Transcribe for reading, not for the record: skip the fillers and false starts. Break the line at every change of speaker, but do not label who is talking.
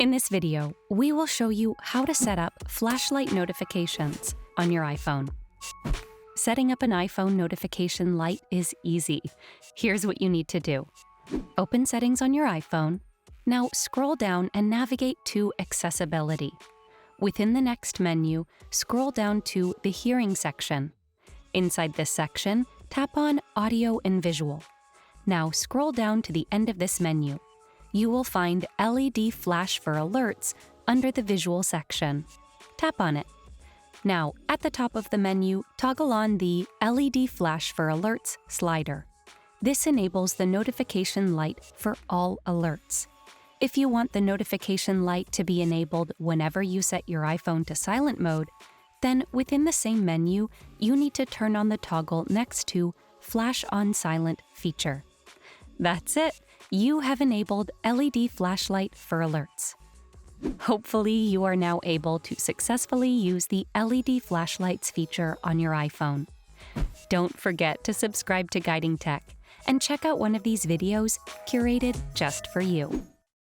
In this video, we will show you how to set up flashlight notifications on your iPhone. Setting up an iPhone notification light is easy. Here's what you need to do. Open Settings on your iPhone. Now scroll down and navigate to Accessibility. Within the next menu, scroll down to the Hearing section. Inside this section, tap on Audio and Visual. Now scroll down to the end of this menu. You will find LED Flash for Alerts under the Visual section. Tap on it. Now, at the top of the menu, toggle on the LED Flash for Alerts slider. This enables the notification light for all alerts. If you want the notification light to be enabled whenever you set your iPhone to silent mode, then within the same menu, you need to turn on the toggle next to Flash on Silent feature. That's it! You have enabled LED flashlight for alerts. Hopefully, you are now able to successfully use the LED flashlights feature on your iPhone. Don't forget to subscribe to Guiding Tech and check out one of these videos curated just for you.